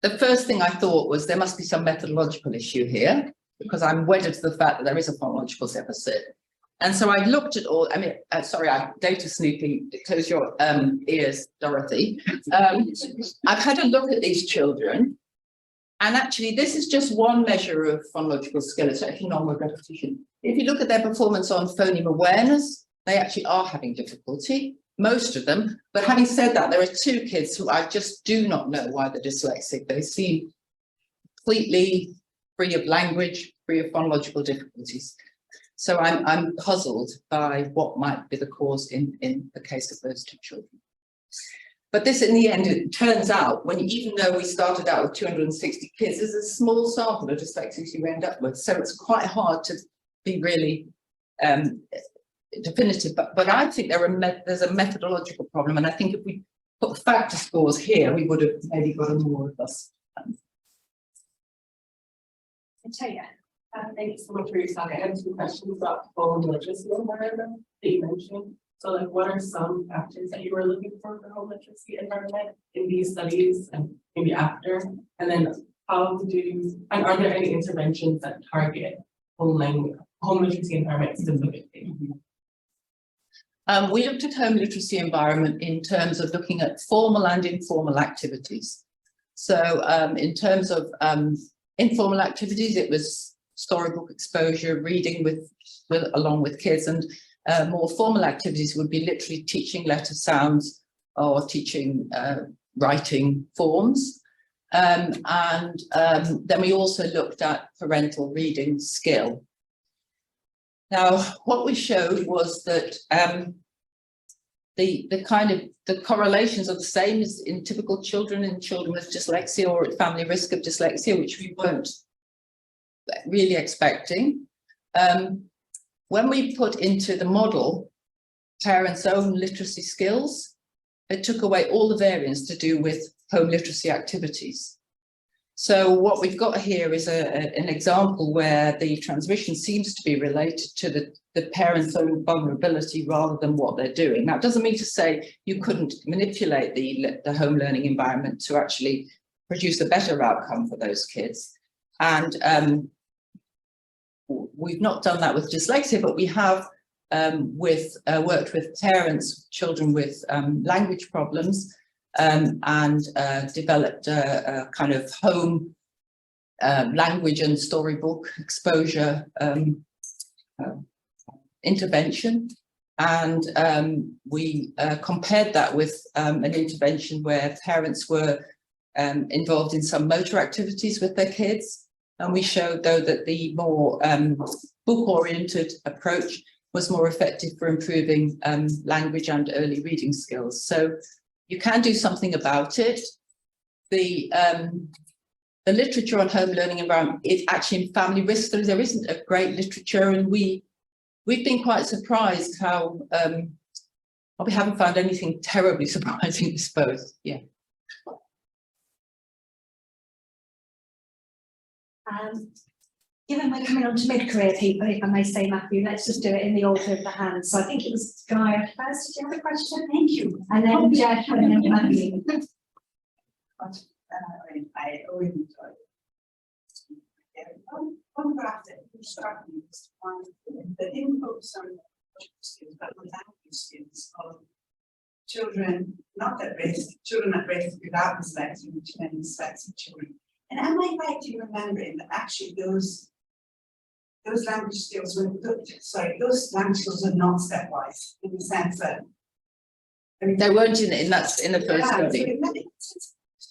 the first thing I thought was there must be some methodological issue here, because I'm wedded to the fact that there is a phonological deficit. And so I looked at all, I mean, sorry, I'm data snooping, close your ears, Dorothy. I've had a look at these children, and actually this is just one measure of phonological skill. It's actually non-word repetition. If you look at their performance on phoneme awareness, they actually are having difficulty, most of them. But having said that, there are two kids who I just do not know why they're dyslexic. They seem completely free of language, free of phonological difficulties. So I'm puzzled by what might be the cause in the case of those two children. But this, in the end, it turns out, even though we started out with 260 kids, there's a small sample of dyslexics you end up with. So it's quite hard to be really definitive. But I think there's a methodological problem. And I think if we put factor scores here, we would have maybe got a more robust. Thanks so much for your talk. I have two questions about the home literacy environment that you mentioned. So, like, what are some factors that you were looking for home literacy environment in these studies and maybe after? And then are there any interventions that target home literacy environment specifically? We looked at home literacy environment in terms of looking at formal and informal activities. So in terms of informal activities, it was storybook exposure, reading along with kids, and more formal activities would be literally teaching letter sounds or teaching writing forms. And then we also looked at parental reading skill. Now, what we showed was that the correlations are the same as in typical children with dyslexia or at family risk of dyslexia, which we weren't really expecting. When we put into the model parents' own literacy skills, it took away all the variance to do with home literacy activities. So what we've got here is an example where the transmission seems to be related to the parents' own vulnerability rather than what they're doing. Now, it doesn't mean to say you couldn't manipulate the home learning environment to actually produce a better outcome for those kids. And we've not done that with dyslexia, but we have worked with parents, children with language problems, and developed a kind of home language and storybook exposure intervention. And we compared that with an intervention where parents were involved in some motor activities with their kids. And we showed, though, that the more book-oriented approach was more effective for improving language and early reading skills. So you can do something about it. The literature on home learning environment is actually in family risk. There isn't a great literature, and we've been quite surprised how we haven't found anything terribly surprising, I suppose. Yeah. Given we're coming on to mid-career people, if I may say, Matthew, let's just do it in the order of the hand. So I think it was Guy first. Did you have a question? Thank you. And then Jeff, and then Maggie. I always enjoy it. One graph that struck me was the inputs on skills, but the language skills of children not at risk, children at risk without dyslexia, which then dyslexic children. And am I right in remembering that actually those language skills were those language skills are not stepwise in the sense that They weren't in the first study.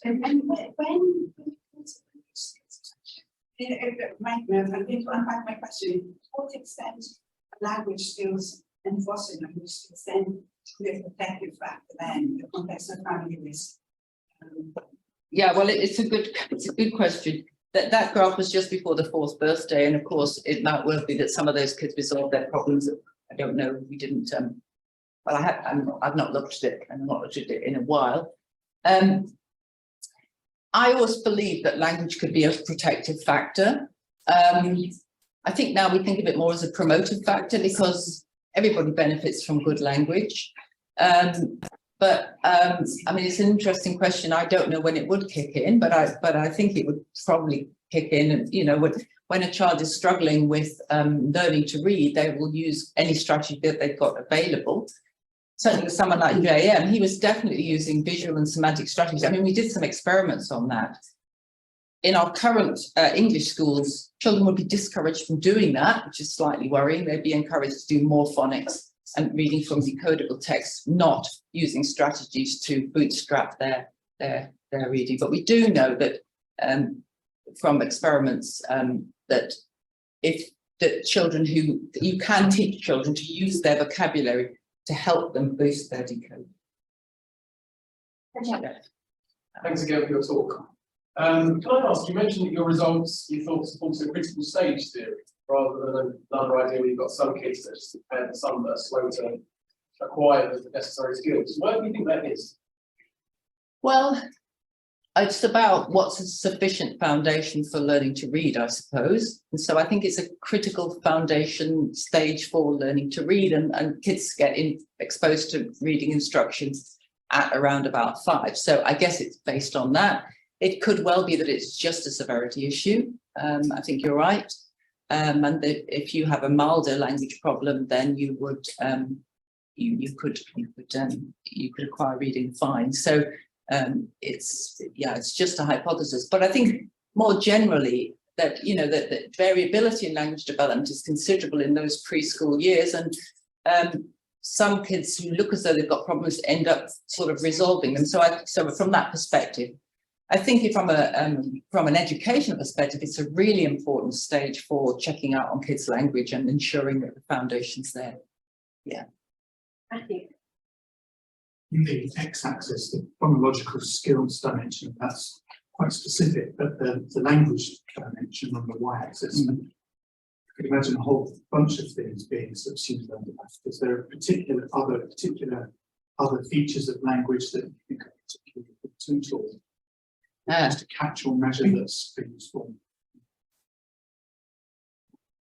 And when I'm going to unpack my question, to what extent language skills and fostering language skills then be a protective factor then in the context of family risk? Yeah, well, it's a good question. That graph was just before the 4th birthday, and of course, it might well be that some of those kids resolved their problems. I don't know. We didn't. Well, I've not looked at it, and I've not looked at it in a while. I always believe that language could be a protective factor. I think now we think of it more as a promotive factor because everybody benefits from good language. But I mean, it's an interesting question. I don't know when it would kick in, but I think it would probably kick in. And you know, when a child is struggling with learning to read, they will use any strategy that they've got available. Certainly with someone like JM, he was definitely using visual and semantic strategies. I mean, we did some experiments on that. In our current English schools, children would be discouraged from doing that, which is slightly worrying. They'd be encouraged to do more phonics and reading from decodable text, not using strategies to bootstrap their reading. But we do know that from experiments that you can teach children to use their vocabulary to help them boost their decoding. Thanks again for your talk. Can I ask, you mentioned that your results you thought supported a critical stage theory rather than another idea where you've got some kids that are just and some that are slow to acquire the necessary skills. Why do you think that is? Well, it's about what's a sufficient foundation for learning to read, I suppose. And so I think it's a critical foundation stage for learning to read, and kids get exposed to reading instructions at around about 5. So I guess it's based on that. It could well be that it's just a severity issue. I think you're right. And that if you have a milder language problem, then you would you could acquire reading fine. So it's just a hypothesis, but I think more generally that that variability in language development is considerable in those preschool years, and some kids who look as though they've got problems end up sort of resolving them. So from that perspective, I think from an educational perspective, it's a really important stage for checking out on kids' language and ensuring that the foundation's there. Yeah. Thank you. In the x-axis, the phonological skills dimension, that's quite specific, but the language dimension on the y-axis, you could imagine a whole bunch of things being subsumed under that. Is there particular other features of language that you think are particularly potential to catch or measure that's being useful?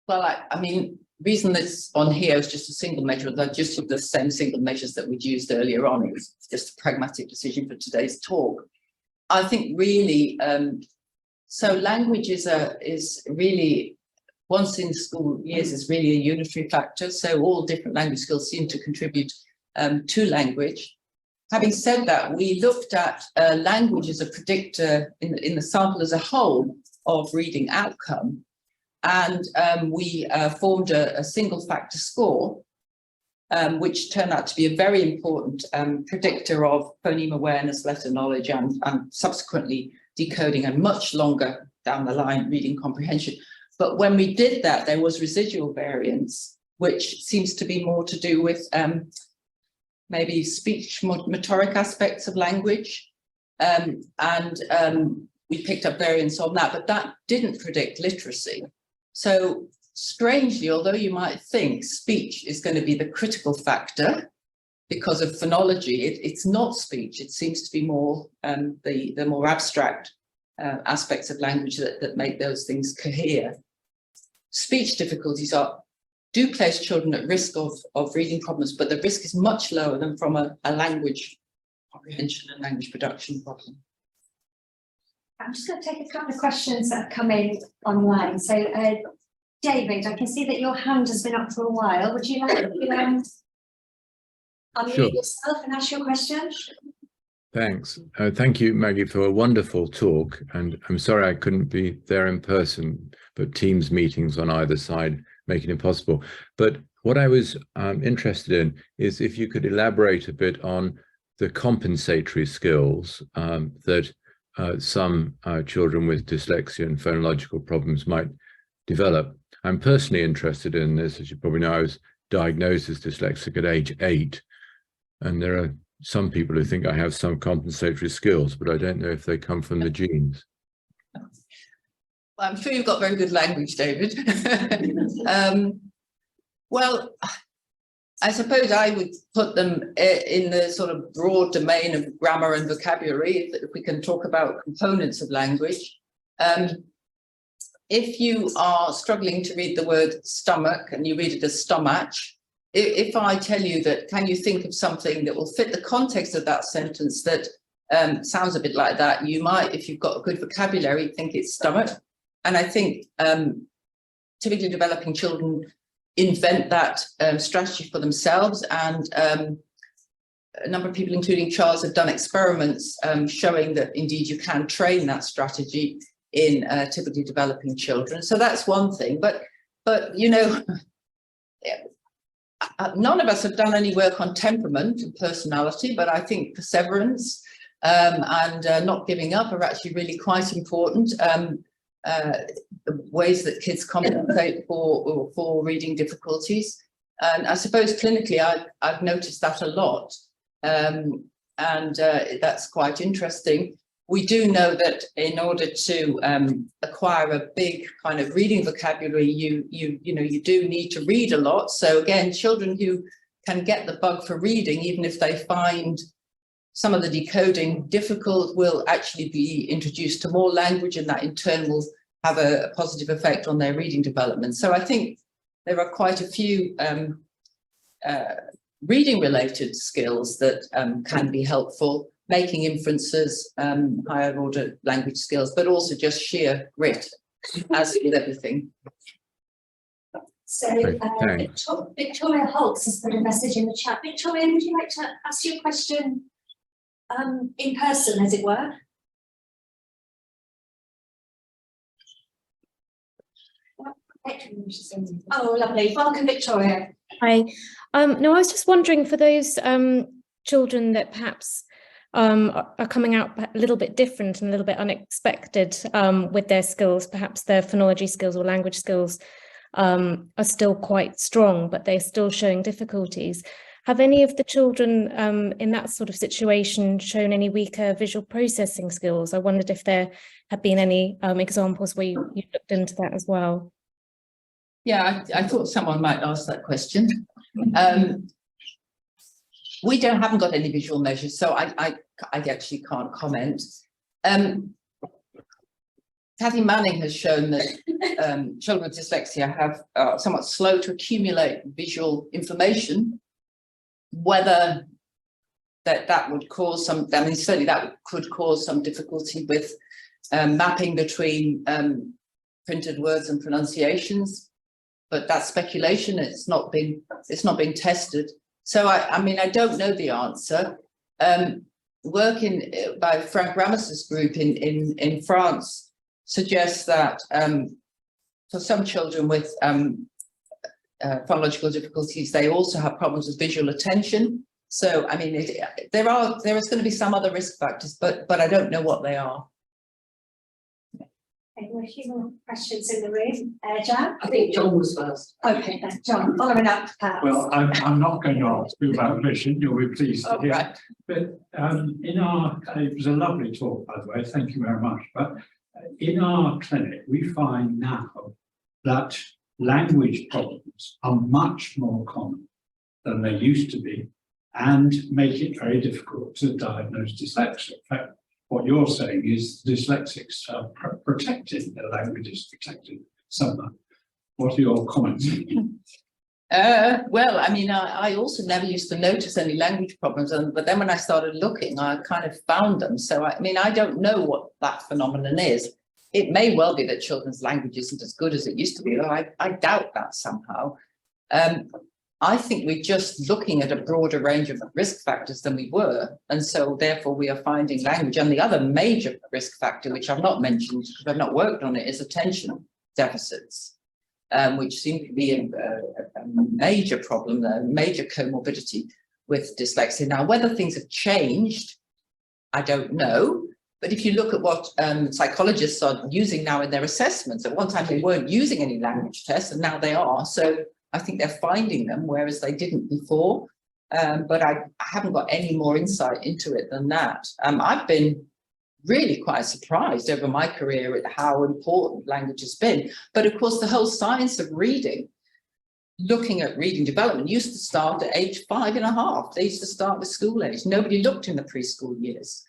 Well, I mean, reason that's on here is just a single measure. I just took the same single measures that we'd used earlier on. It was just a pragmatic decision for today's talk. I think really, so language is really, once in school years, is really a unitary factor. So all different language skills seem to contribute to language. Having said that, we looked at language as a predictor in the sample as a whole of reading outcome. And we formed a single factor score which turn out to be a very important predictor of phoneme awareness, letter knowledge, and subsequently decoding, and much longer down the line reading comprehension. But when we did that, there was residual variance, which seems to be more to do with maybe speech motoric aspects of language. We picked up variance on that, but that didn't predict literacy. So strangely, although you might think speech is going to be the critical factor because of phonology, it's not speech. It seems to be more the more abstract aspects of language that make those things cohere. Speech difficulties do place children at risk of reading problems, but the risk is much lower than from a language comprehension and language production problem. I'm just going to take a couple of questions that have come in online. So, David, I can see that your hand has been up for a while. Would you like to unmute yourself and ask your question? Thanks. Thank you, Maggie, for a wonderful talk. And I'm sorry I couldn't be there in person, but Teams meetings on either side make it impossible. But what I was interested in is if you could elaborate a bit on the compensatory skills that some children with dyslexia and phonological problems might develop. I'm personally interested in this. As you probably know, I was diagnosed as dyslexic at age 8, and there are some people who think I have some compensatory skills, but I don't know if they come from the genes. Well, I'm sure you've got very good language, David. Well, I suppose I would put them in the sort of broad domain of grammar and vocabulary, if we can talk about components of language. If you are struggling to read the word stomach and you read it as stomach, if I tell you that, can you think of something that will fit the context of that sentence that sounds a bit like that, you might, if you've got a good vocabulary, think it's stomach. And I think typically developing children invent that strategy for themselves, and a number of people, including Charles, have done experiments showing that indeed you can train that strategy in typically developing children. So that's one thing, but you know, none of us have done any work on temperament and personality, but I think perseverance and not giving up are actually really quite important. The ways that kids compensate for reading difficulties. And I suppose clinically I've noticed that a lot, and that's quite interesting. We do know that in order to acquire a big kind of reading vocabulary, you do need to read a lot. So again, children who can get the bug for reading, even if they find some of the decoding difficult, will actually be introduced to more language, and that in turn will have a positive effect on their reading development. So I think there are quite a few reading related skills that can be helpful, making inferences, higher order language skills, but also just sheer grit, as with everything. So Victoria Holtz has put a message in the chat. Victoria, would you like to ask your question in person, as it were? Oh, lovely. Welcome, Victoria. Hi. No, I was just wondering, for those children that perhaps are coming out a little bit different and a little bit unexpected with their skills, perhaps their phonology skills or language skills are still quite strong, but they're still showing difficulties. Have any of the children in that sort of situation shown any weaker visual processing skills? I wondered if there have been any examples where you looked into that as well. Yeah, I thought someone might ask that question. We haven't got any visual measures, so I actually can't comment. Kathy Manning has shown that children with dyslexia have somewhat slow to accumulate visual information. Whether that would cause some, I mean, certainly that could cause some difficulty with mapping between printed words and pronunciations, but that's speculation. It's not been tested. So I mean, I don't know the answer. Work by Frank Ramos's group in France suggests that for some children with phonological difficulties, they also have problems with visual attention. So, I mean, there is going to be some other risk factors, but I don't know what they are. Okay, there are a few more questions in the room. Jan? I think John was first. Okay, then, John, following up, perhaps. Well, I'm not going to ask you about vision, you'll be pleased to hear. Right. But it was a lovely talk, by the way, thank you very much. But in our clinic, we find now that language problems are much more common than they used to be and make it very difficult to diagnose dyslexia. In fact, what you're saying is dyslexics are protected, their language is protected somehow. What are your comments? Well, I mean, I also never used to notice any language problems, but then when I started looking, I kind of found them. So, I mean, I don't know what that phenomenon is. It may well be that children's language isn't as good as it used to be, though I doubt that somehow. I think we're just looking at a broader range of risk factors than we were. And so therefore we are finding language. And the other major risk factor, which I've not mentioned because I've not worked on it, is attention deficits, which seem to be a major problem, a major comorbidity with dyslexia. Now, whether things have changed, I don't know. But if you look at what psychologists are using now in their assessments, at one time they weren't using any language tests and now they are. So I think they're finding them, whereas they didn't before. But I haven't got any more insight into it than that. I've been really quite surprised over my career at how important language has been. But of course, the whole science of reading, looking at reading development, used to start at age 5.5. They used to start with school age. Nobody looked in the preschool years.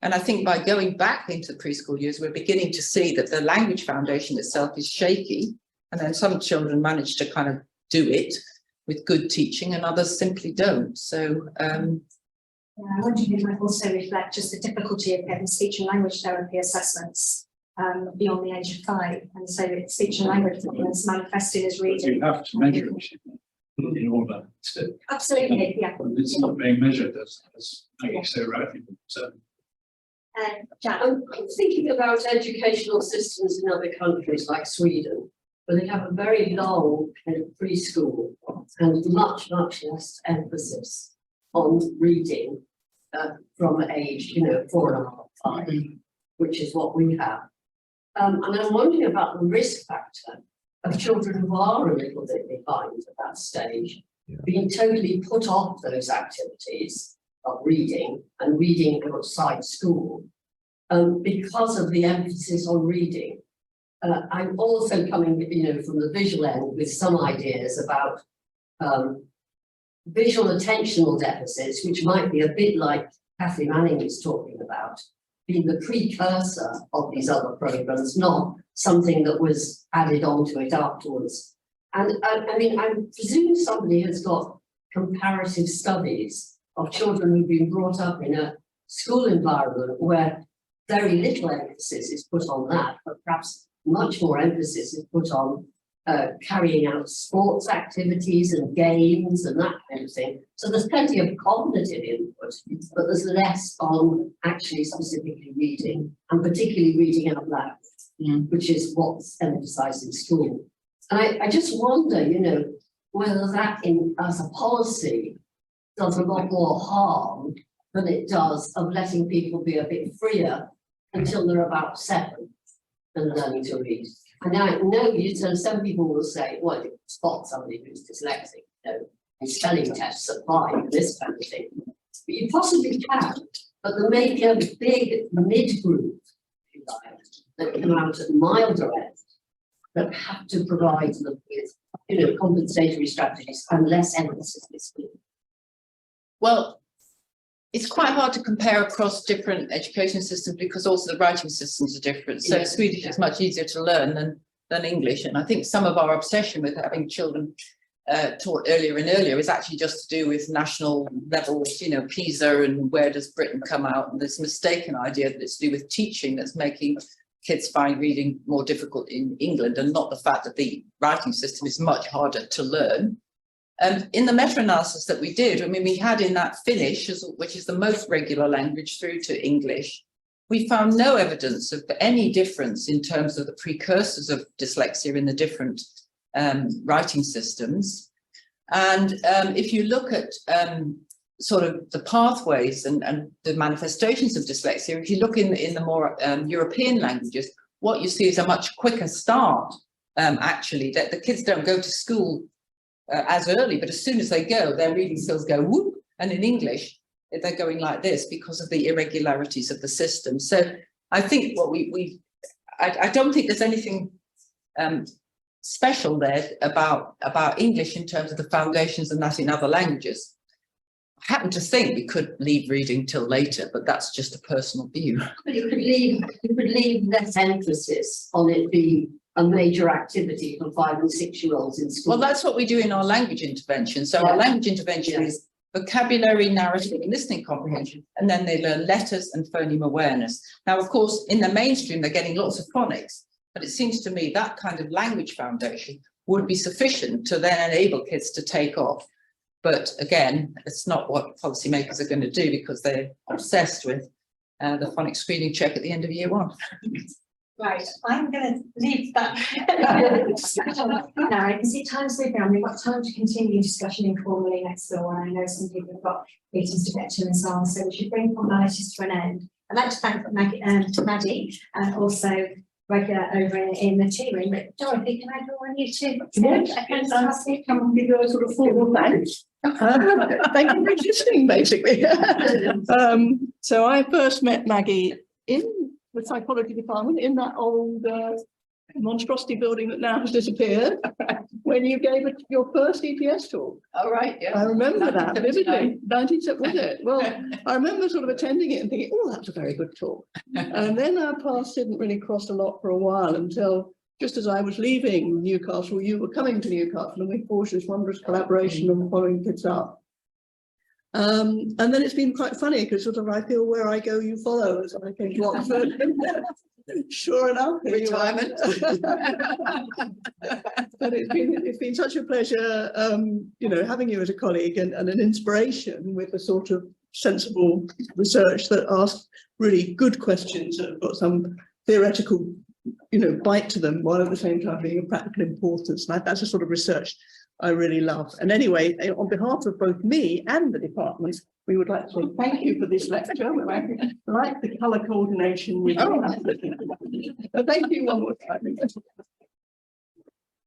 And I think by going back into the preschool years, we're beginning to see that the language foundation itself is shaky. And then some children manage to kind of do it with good teaching and others simply don't. So I wonder if it might also reflect just the difficulty of getting speech and language therapy assessments beyond the age of 5. And so speech and language problems manifesting as reading. You have to measure it in order to. Absolutely, yeah. It's not being measured as Maggie so rightly. So Jan? I'm thinking about educational systems in other countries like Sweden, where they have a very long kind of preschool and much less emphasis on reading from age, 4.5, 5, which is what we have. And I'm wondering about the risk factor of children who are a little bit behind at that stage, being totally put off those activities of reading and reading outside school because of the emphasis on reading. I'm also coming, from the visual end with some ideas about visual attentional deficits, which might be a bit like Kathy Manning was talking about, being the precursor of these other programs, not something that was added onto it afterwards. And I mean, I presume somebody has got comparative studies of children who've been brought up in a school environment where very little emphasis is put on that, but perhaps much more emphasis is put on carrying out sports activities and games and that kind of thing. So there's plenty of cognitive input, but there's less on actually specifically reading, and particularly reading out loud, which is what's emphasised in school. And I just wonder, whether that as a policy does a lot more harm than it does of letting people be a bit freer until they're about 7 and learning to read. And I know some people will say, well, you spot somebody who's dyslexic, and spelling tests at 5, this kind of thing. But you possibly can, but there may be a big mid-group, if you like, that come out at milder end, that have to provide them with, compensatory strategies and less emphasis this week. well, it's quite hard to compare across different education systems because also the writing systems are different. So Swedish is much easier to learn than English. And I think some of our obsession with having children taught earlier and earlier is actually just to do with national levels, PISA and where does Britain come out. And this mistaken idea that it's to do with teaching that's making kids find reading more difficult in England, and not the fact that the writing system is much harder to learn. In the meta-analysis that we did, I mean, we had in that Finnish, which is the most regular language, through to English, we found no evidence of any difference in terms of the precursors of dyslexia in the different writing systems. And if you look at sort of the pathways and the manifestations of dyslexia, if you look in the more European languages, what you see is a much quicker start, actually, that the kids don't go to school as early, but as soon as they go, their reading skills go whoop, and in English, they're going like this because of the irregularities of the system. So I think what I don't think there's anything special there about English in terms of the foundations and that in other languages. I happen to think we could leave reading till later, but that's just a personal view. But you could leave less emphasis on it being a major activity for 5 and 6-year-olds in school. Well, that's what we do in our language intervention. So our language intervention is vocabulary, narrative and listening comprehension, and then they learn letters and phoneme awareness. Now, of course, in the mainstream, they're getting lots of phonics, but it seems to me that kind of language foundation would be sufficient to then enable kids to take off. But again, it's not what policymakers are going to do because they're obsessed with the phonics screening check at the end of year 1. Right, I'm going to leave that. Now, I can see time's moving on. We've got time to continue discussion informally next door, and I know some people have got meetings to get to and so on, so we should bring formalities to an end. I'd like to thank Maggie, and also regular over in the tea room. But Dorothy, can I go on you too? Come and give you a sort of formal thanks. Thank you for existing, basically. So I first met Maggie in the psychology department in that old monstrosity building that now has disappeared when you gave your first EPS talk. Oh, right, yeah. I remember that vividly. 1970, was it? Well, I remember sort of attending it and thinking, oh, that's a very good talk. And then our paths didn't really cross a lot for a while until just as I was leaving Newcastle, you were coming to Newcastle, and we forged this wondrous collaboration on following kids up. And then it's been quite funny because sort of I feel where I go, you follow, as I came to Oxford. Sure enough, Retirement. But it's been such a pleasure, you know, having you as a colleague and an inspiration with the sort of sensible research that asks really good questions that have got some theoretical, you know, bite to them, while at the same time being of practical importance. And that's the sort of research I really love. And anyway, on behalf of both me and the department, we would like to say thank you for this lecture. We like the colour coordination with you. Thank you one more time.